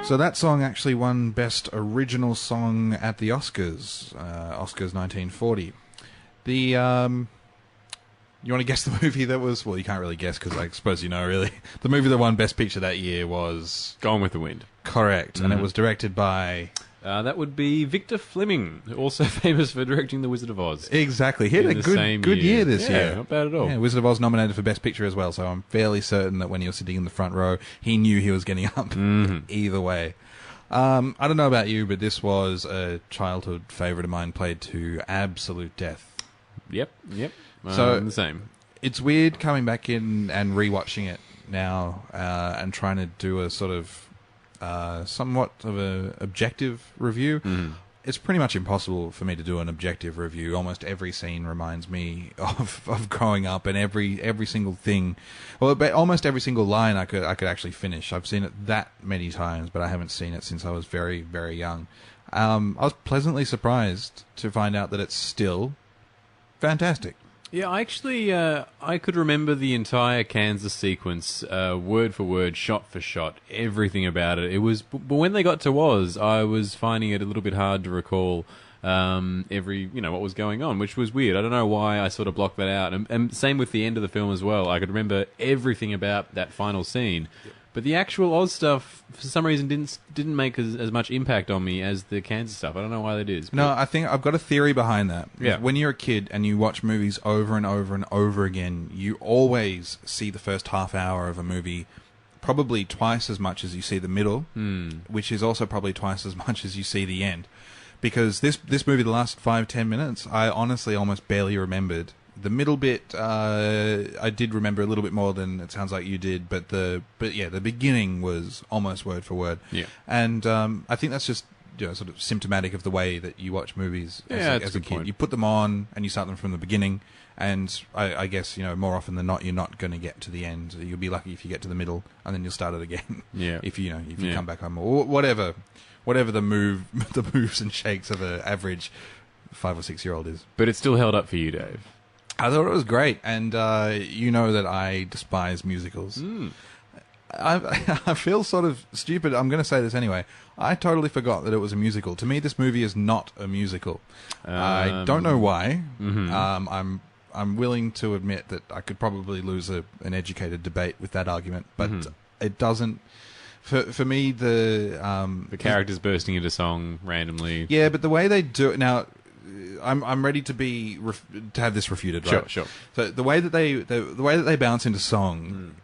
So that song actually won Best Original Song at the Oscars, Oscars 1940. The, you want to guess the movie that was... Well, you can't really guess because I suppose you know, really. The movie that won Best Picture that year was... Gone with the Wind. Correct, and it was directed by... that would be Victor Fleming, also famous for directing The Wizard of Oz. Exactly. He had a good year this year. Not bad at all. Yeah, Wizard of Oz nominated for Best Picture as well, so I'm fairly certain that when he was sitting in the front row, he knew he was getting up either way. I don't know about you, but this was a childhood favourite of mine, played to absolute death. Yep. So the same. It's weird coming back in and rewatching it now and trying to do a sort of somewhat of a objective review. It's pretty much impossible for me to do an objective review. Almost every scene reminds me of growing up, and every single thing, well, almost every single line I could actually finish. I've seen it that many times, but I haven't seen it since I was very, very young. I was pleasantly surprised to find out that it's still fantastic. Yeah, I actually, I could remember the entire Kansas sequence, word for word, shot for shot, everything about it. It was, but when they got to Oz, I was finding it a little bit hard to recall what was going on, which was weird. I don't know why I sort of blocked that out. And same with the end of the film as well. I could remember everything about that final scene. But the actual Oz stuff, for some reason, didn't make as much impact on me as the Kansas stuff. I don't know why that is. No, I think I've got a theory behind that. Yeah. When you're a kid and you watch movies over and over and over again, you always see the first half hour of a movie probably twice as much as you see the middle, which is also probably twice as much as you see the end. Because this movie, the last 5-10 minutes, I honestly almost barely remembered. The middle bit, I did remember a little bit more than it sounds like you did, but the beginning was almost word for word. Yeah. And I think that's just sort of symptomatic of the way that you watch movies as a kid. Point. You put them on and you start them from the beginning, and I guess more often than not you're not going to get to the end. You'll be lucky if you get to the middle, and then you'll start it again. Yeah. if you come back home or whatever the moves and shakes of an average 5 or 6 year old is. But it still held up for you, Dave. I thought it was great, and you know that I despise musicals. I feel sort of stupid. I'm going to say this anyway. I totally forgot that it was a musical. To me, this movie is not a musical. I don't know why. I'm willing to admit that I could probably lose an educated debate with that argument, but it doesn't. For me, the characters bursting into song randomly. Yeah, but the way they do it now. I'm ready to have this refuted, right? Sure. So the way that they bounce into song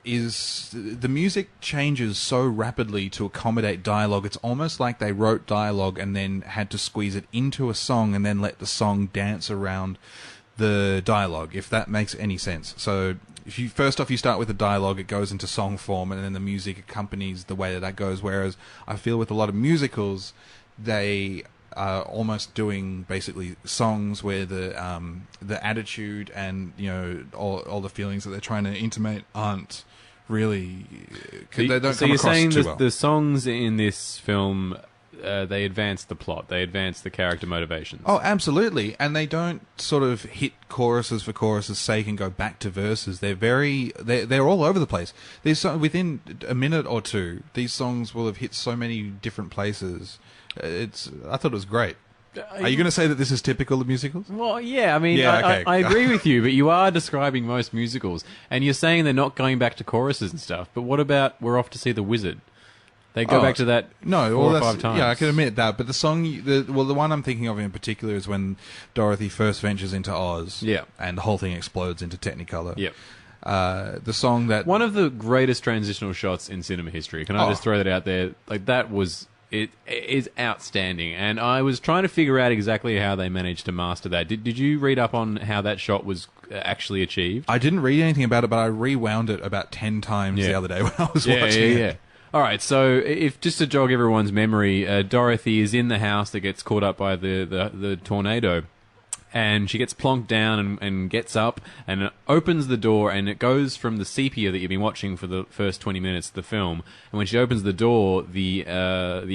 is the music changes so rapidly to accommodate dialogue. It's almost like they wrote dialogue and then had to squeeze it into a song and then let the song dance around the dialogue, if that makes any sense. So if you start with the dialogue, it goes into song form, and then the music accompanies the way that goes. Whereas I feel with a lot of musicals, they almost doing basically songs where the attitude and all the feelings that they're trying to intimate aren't really they don't come across too well. So you're saying the songs in this film they advance the plot, they advance the character motivations? Oh, absolutely, and they don't sort of hit choruses for choruses' sake and go back to verses. They're all over the place. Within a minute or two, these songs will have hit so many different places. I thought it was great. Are you going to say that this is typical of musicals? Well, yeah, I mean, okay. I agree with you, but you are describing most musicals, and you're saying they're not going back to choruses and stuff, but what about We're Off to See the Wizard? They go back to that 4 or 5 times. Yeah, I can admit that, but the song, the one I'm thinking of in particular is when Dorothy first ventures into Oz, and the whole thing explodes into Technicolor. Yep. The song that... One of the greatest transitional shots in cinema history. Can I just throw that out there? Like, that was... It is outstanding, and I was trying to figure out exactly how they managed to master that. Did you read up on how that shot was actually achieved? I didn't read anything about it, but I rewound it about 10 times the other day when I was watching it. Yeah. All right, so if just to jog everyone's memory, Dorothy is in the house that gets caught up by the tornado. And she gets plonked down and gets up and opens the door, and it goes from the sepia that you've been watching for the first 20 minutes of the film. And when she opens the door, the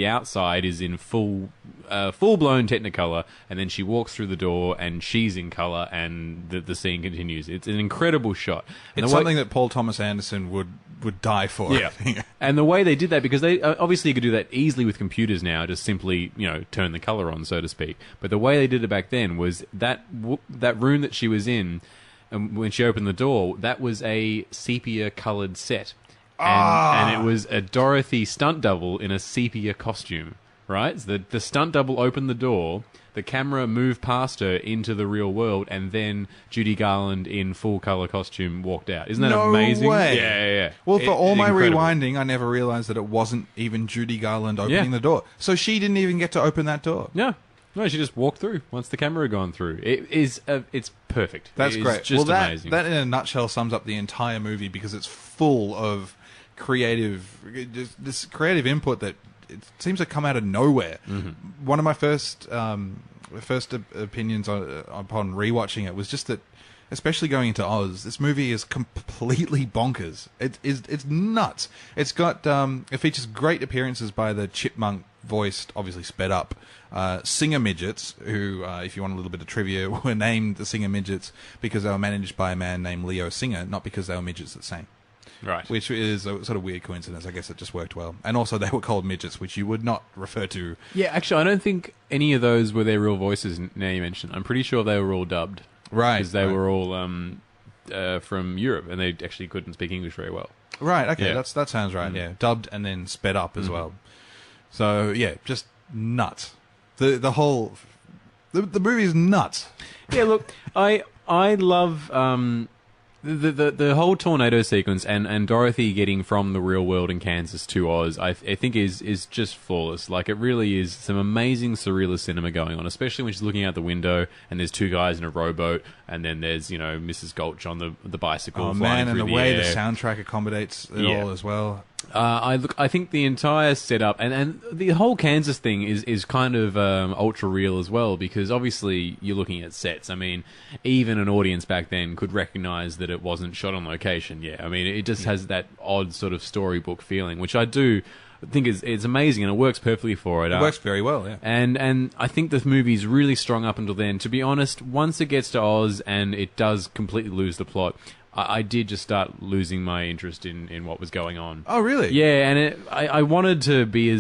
outside is in full blown Technicolor, and then she walks through the door and she's in color, and the scene continues. It's an incredible shot. And it's something that Paul Thomas Anderson would would die for. Yeah, and the way they did that, because they obviously you could do that easily with computers now, just simply turn the color on, so to speak. But the way they did it back then was that room that she was in, and when she opened the door, that was a sepia colored set, and it was a Dorothy stunt double in a sepia costume. Right, so the stunt double opened the door. The camera moved past her into the real world, and then Judy Garland in full color costume walked out. Isn't that amazing? Way. Yeah. Well, for all my rewinding, I never realized that it wasn't even Judy Garland opening the door. So she didn't even get to open that door. No, she just walked through once the camera had gone through. It's perfect. That's great. Just amazing. That in a nutshell sums up the entire movie because it's full of this creative input that it seems to come out of nowhere. Mm-hmm. One of my first opinions upon rewatching it was just that, especially going into Oz, this movie is completely bonkers. It's nuts. It's got it features great appearances by the chipmunk voiced, obviously sped up, singer midgets, who, if you want a little bit of trivia, were named the singer midgets because they were managed by a man named Leo Singer, not because they were midgets that sang. Right. Which is a sort of weird coincidence. I guess it just worked well. And also they were called midgets, which you would not refer to. Yeah, actually, I don't think any of those were their real voices, now you mentioned. I'm pretty sure they were all dubbed. Right. Because they were all from Europe, and they actually couldn't speak English very well. Right, okay, Yeah. that sounds right, yeah. Dubbed and then sped up as well. So, yeah, just nuts. The whole... The movie is nuts. Yeah, look, I love... The whole tornado sequence and Dorothy getting from the real world in Kansas to Oz, I think is just flawless. Like, it really is some amazing surrealist cinema going on, especially when she's looking out the window and there's two guys in a rowboat, and then there's Mrs. Gulch on the bicycle. Oh flying man, and through the way air. the soundtrack accommodates it all as well. I think the entire setup and the whole Kansas thing is kind of ultra real as well, because obviously you're looking at sets. I mean, even an audience back then could recognize that it wasn't shot on location. Yeah, I mean, it just has that odd sort of storybook feeling, which I do think is amazing, and it works perfectly for it. It works very well, yeah. And I think the movie's really strong up until then. To be honest, once it gets to Oz and it does completely lose the plot, I did just start losing my interest in what was going on. Oh, really? Yeah, and I wanted to be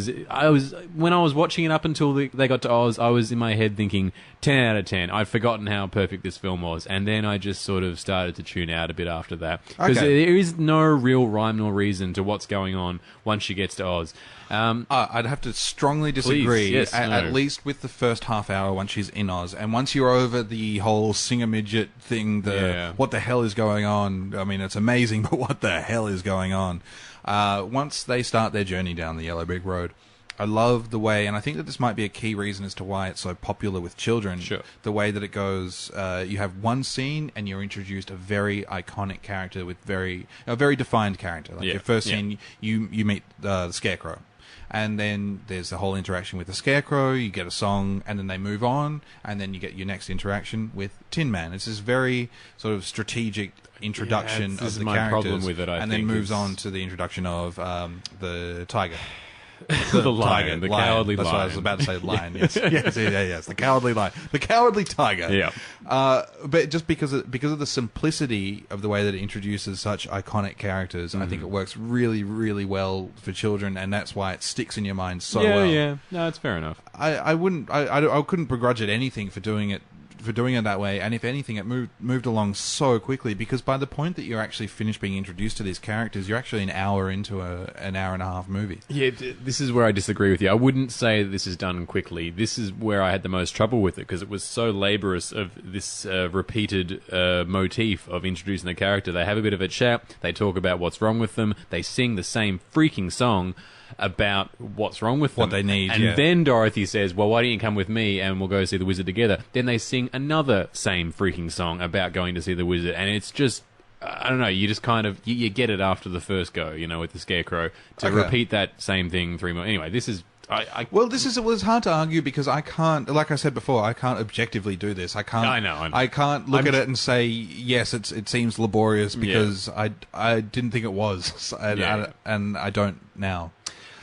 when I was watching it up until they got to Oz, I was in my head thinking 10 out of 10. I'd forgotten how perfect this film was, and then I just sort of started to tune out a bit after that. Because there is no real rhyme nor reason to what's going on once she gets to Oz. I'd have to strongly disagree, Please, yes, at least with the first half hour once she's in Oz. And once you're over the whole singer-midget thing, what the hell is going on? I mean, it's amazing, but what the hell is going on? Once they start their journey down the Yellow Brick Road, I love the way, and I think that this might be a key reason as to why it's so popular with children. Sure. The way that it goes, you have one scene and you're introduced a very iconic character with a very defined character. Like your first scene, you meet the Scarecrow. And then there's the whole interaction with the Scarecrow, you get a song, and then they move on, and then you get your next interaction with Tin Man. It's this very sort of strategic introduction of the characters, problem with it, and then moves on to the introduction of the tiger. The lion, the cowardly lion. That's what I was about to say, lion. Yes, yes, the cowardly lion, the cowardly tiger. Yeah. But just because of the simplicity of the way that it introduces such iconic characters, I think it works really, really well for children, and that's why it sticks in your mind so well. Yeah, no, it's fair enough. I couldn't begrudge it anything for doing it that way, and if anything, it moved along so quickly, because by the point that you're actually finished being introduced to these characters, you're actually an hour into an hour and a half movie. Yeah, this is where I disagree with you. I wouldn't say that this is done quickly. This is where I had the most trouble with it, because it was so laborious of this repeated motif of introducing the character. They have a bit of a chat, they talk about what's wrong with them, they sing the same freaking song about what's wrong with them. What they need, and then Dorothy says, well, why don't you come with me and we'll go see the wizard together. Then they sing another same freaking song about going to see the wizard, and it's just, I don't know, you just kind of, you get it after the first go, with the Scarecrow, to repeat that same thing 3 more. Anyway, this is... it was hard to argue, because I can't, like I said before, I can't objectively do this. I can't. I know. I can't look at it and say, yes, it seems laborious, because I didn't think it was, and I don't now.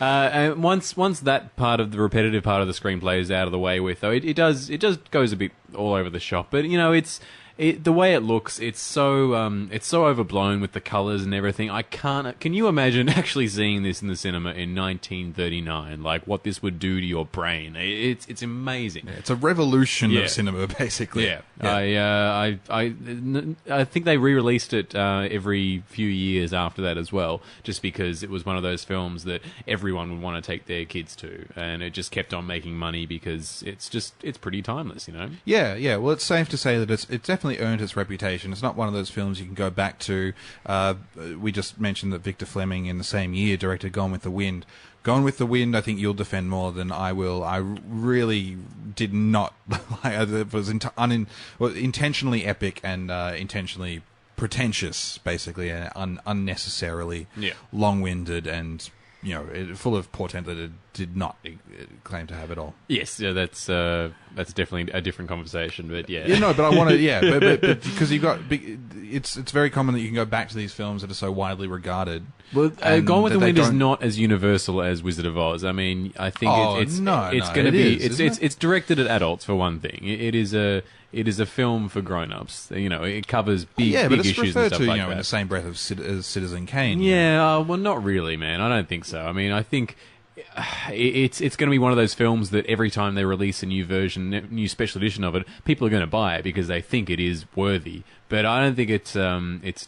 And once that part of the repetitive part of the screenplay is out of the way with, though, it does goes a bit all over the shop. But the way it looks, it's so overblown with the colours and everything. I can't. Can you imagine actually seeing this in the cinema in 1939? Like what this would do to your brain? It's amazing. Yeah, it's a revolution of cinema, basically. Yeah. I think they re-released it every few years after that as well, just because it was one of those films that everyone would want to take their kids to, and it just kept on making money because it's pretty timeless, you know. Yeah. Well, it's safe to say that it's definitely earned its reputation. It's not one of those films you can go back to. We just mentioned that Victor Fleming in the same year directed Gone with the Wind. Gone with the Wind, I think you'll defend more than I will. I really did not like it. It was intentionally epic and intentionally pretentious, basically, and unnecessarily long-winded and full of portent that it did not claim to have at all. Yes, yeah, that's definitely a different conversation, but yeah. But I want to, but because it's very common that you can go back to these films that are so widely regarded. Well, Gone with the Wind is not as universal as Wizard of Oz. I mean, I think it's going to be it's directed at adults for one thing. It is a film for grown-ups. It covers big but it's issues referred and stuff to, like that. in the same breath as Citizen Kane. Yeah, well, not really, man. I don't think so. I mean, I think it's going to be one of those films that every time they release a new version, new special edition of it, people are going to buy it because they think it is worthy. But I don't think it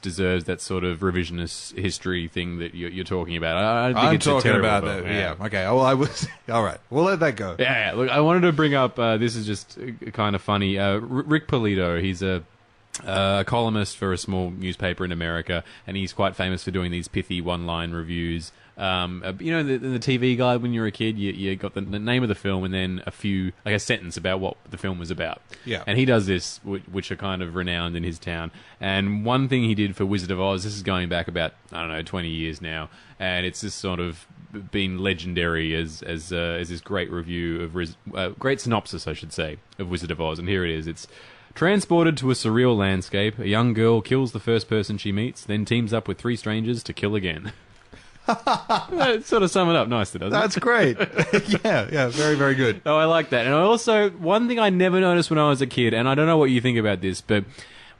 deserves that sort of revisionist history thing that you're talking about. I don't think it's talking a about film. that. Yeah. Okay. Well, I was all right. We'll let that go. Yeah. Look, I wanted to bring up. This is just kind of funny. Rick Polito. He's a columnist for a small newspaper in America, and he's quite famous for doing these pithy one-line reviews. In the TV guide when you were a kid, you got the name of the film and then a sentence about what the film was about. Yeah. And he does this, which are kind of renowned in his town. And one thing he did for Wizard of Oz, this is going back about, 20 years now, and it's just sort of been legendary as this great review of great synopsis, I should say, of Wizard of Oz. And here it is. It's transported to a surreal landscape. A young girl kills the first person she meets, then teams up with 3 strangers to kill again. Sort of sum it up nicely, doesn't it? That's great. yeah, very, very good. Oh, I like that. And I also, one thing I never noticed when I was a kid, and I don't know what you think about this, but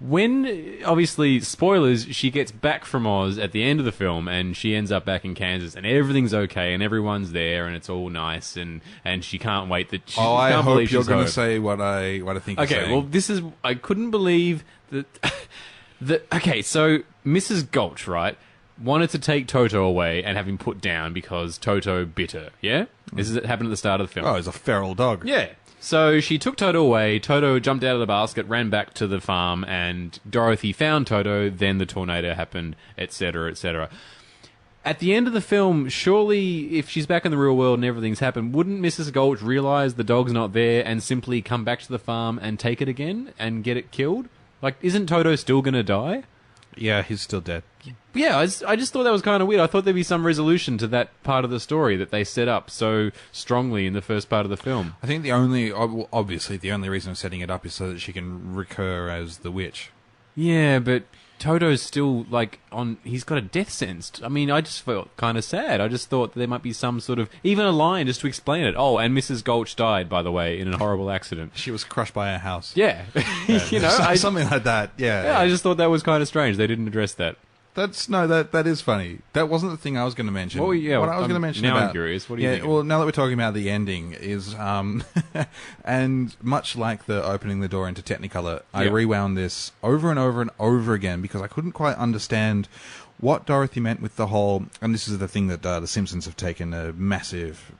when, obviously, spoilers, she gets back from Oz at the end of the film, and she ends up back in Kansas, and everything's okay, and everyone's there, and it's all nice, and she can't wait that she I can't hope believe you're she's going home. to say what I think you're saying. Okay, well, this is, I couldn't believe that, okay, so Mrs. Gulch, right, wanted to take Toto away and have him put down because Toto bit her, yeah? This is it happened at the start of the film. Oh, he's a feral dog. Yeah. So she took Toto away, Toto jumped out of the basket, ran back to the farm, and Dorothy found Toto, then the tornado happened, etc., etc. At the end of the film, surely, if she's back in the real world and everything's happened, wouldn't Mrs. Gulch realise the dog's not there and simply come back to the farm and take it again and get it killed? Like, isn't Toto still going to die? Yeah, he's still dead. Yeah, I just thought that was kind of weird. I thought there'd be some resolution to that part of the story that they set up so strongly in the first part of the film. I think obviously the only reason of setting it up is so that she can recur as the witch. Yeah, but Toto's still, he's got a death sentence. I mean, I just felt kind of sad. I just thought there might be some sort of, even a line just to explain it. Oh, and Mrs. Gulch died, by the way, in a horrible accident. She was crushed by a house. Yeah. Something like that, yeah. Yeah, I just thought that was kind of strange. They didn't address that. That is funny. That wasn't the thing I was going to mention. Well, yeah, what I was going to mention now about, I'm curious. What do you think? Well, now that we're talking about the ending, is and much like the opening the door into Technicolor, I rewound this over and over and over again because I couldn't quite understand what Dorothy meant with the whole. And this is the thing that The Simpsons have taken a massive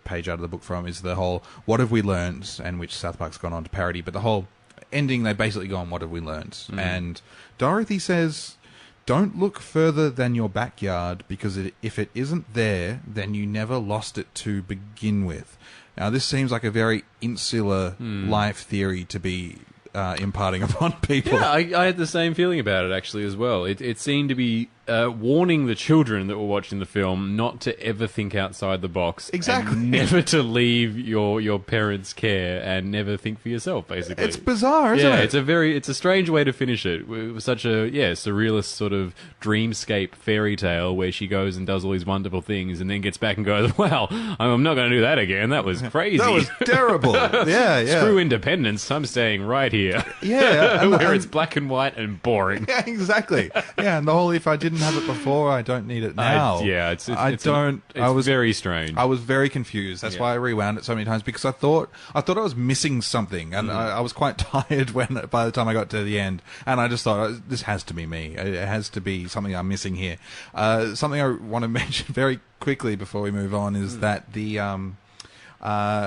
page out of the book from, is the whole "What have we learned?" and which South Park's gone on to parody. But the whole ending, they basically go on "What have we learned?" And Dorothy says, "Don't look further than your backyard, because if it isn't there, then you never lost it to begin with." Now, this seems like a very insular life theory to be imparting upon people. Yeah, I had the same feeling about it, actually, as well. It seemed to be warning the children that were watching the film not to ever think outside the box. Exactly. And never to leave your parents' care and never think for yourself, basically. It's bizarre, isn't it? It's a strange way to finish it. It was such a, surrealist sort of dreamscape fairy tale where she goes and does all these wonderful things and then gets back and goes, well, I'm not going to do that again. That was crazy. That was terrible. Yeah. Screw independence. I'm staying right here. Yeah. Where it's black and white and boring. Yeah, exactly. Yeah, and the whole if I didn't have it before, I don't need it now. It's very strange. I was very confused. That's why I rewound it so many times, because I thought I was missing something, and I was quite tired by the time I got to the end, and I just thought, this has to be me. It has to be something I'm missing here. Something I want to mention very quickly before we move on is that the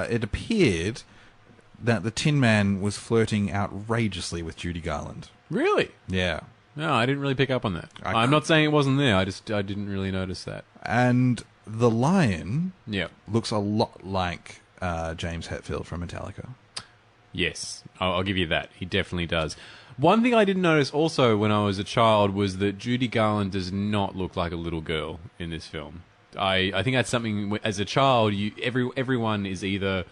it appeared that the Tin Man was flirting outrageously with Judy Garland. Really? Yeah. No, I didn't really pick up on that. I'm not saying it wasn't there. I didn't really notice that. And the Lion Yep. looks a lot like James Hetfield from Metallica. Yes, I'll give you that. He definitely does. One thing I didn't notice also when I was a child was that Judy Garland does not look like a little girl in this film. I think that's something, as a child, everyone is either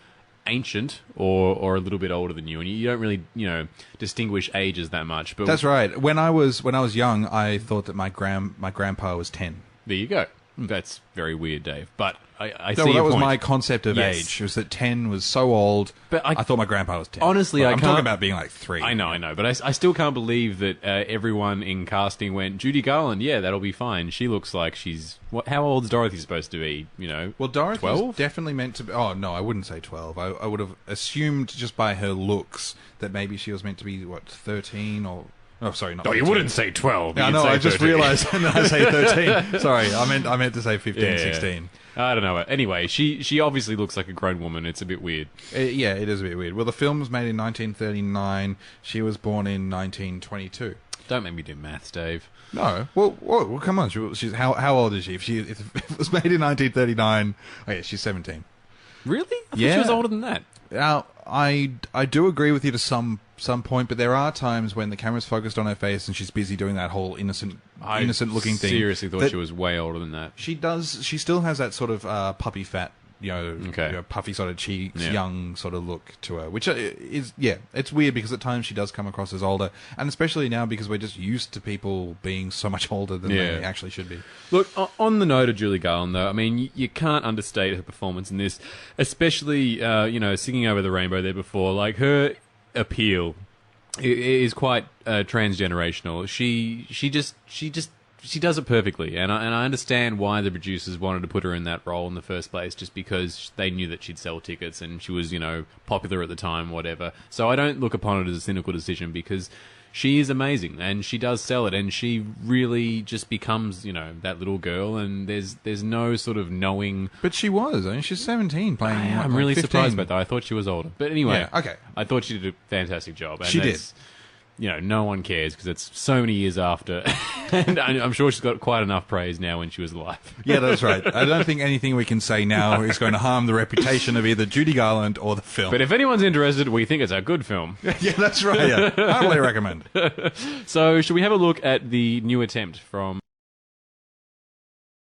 ancient or a little bit older than you, and you don't really distinguish ages that much. But that's right. When I was young, I thought that my grandpa was 10. There you go. That's very weird, Dave. But I see that your was point. my concept of age. It was that 10 was so old. But I thought my grandpa was 10. Honestly, I'm talking about being like 3. I know. But I still can't believe that everyone in casting went, Judy Garland, yeah, that'll be fine. She looks like she's... how old is Dorothy supposed to be? Well, Dorothy's 12? definitely meant to be... Oh, no, I wouldn't say 12. I would have assumed just by her looks that maybe she was meant to be, 13 or... Oh, sorry, not 13. You wouldn't say 12. Yeah, no, I just realised when I say 13. Sorry, I meant to say 15, 16. I don't know. Anyway, she obviously looks like a grown woman. It's a bit weird. Yeah, it is a bit weird. Well, the film was made in 1939. She was born in 1922. Don't make me do maths, Dave. No. Well come on. She's how old is she? If it was made in 1939, oh yeah, she's 17. Really? I thought Yeah. she was older than that. Now, I do agree with you to some point, but there are times when the camera's focused on her face and she's busy doing that whole innocent looking thing. I seriously thought she was way older than that. She does. She still has that sort of puppy fat, puffy sort of cheeks, young sort of look to her, which is it's weird because at times she does come across as older, and especially now because we're just used to people being so much older than they actually should be. Look, on the note of Julie Garland, though, I mean, you can't understate her performance in this, especially singing Over the Rainbow there before. Like, her appeal is quite transgenerational. She does it perfectly, and I understand why the producers wanted to put her in that role in the first place, just because they knew that she'd sell tickets and she was, popular at the time, whatever. So I don't look upon it as a cynical decision, because she is amazing and she does sell it, and she really just becomes, that little girl, and there's no sort of knowing. But she was. I mean, she's 17 playing. I'm really 15. Surprised about that. I thought she was older, but anyway, okay. I thought she did a fantastic job. And she did. No one cares because it's so many years after, and I'm sure she's got quite enough praise now when she was alive. Yeah, that's right. I don't think anything we can say now is going to harm the reputation of either Judy Garland or the film. But if anyone's interested, we think it's a good film. Yeah, that's right. Yeah. Highly recommend. So, should we have a look at the new attempt from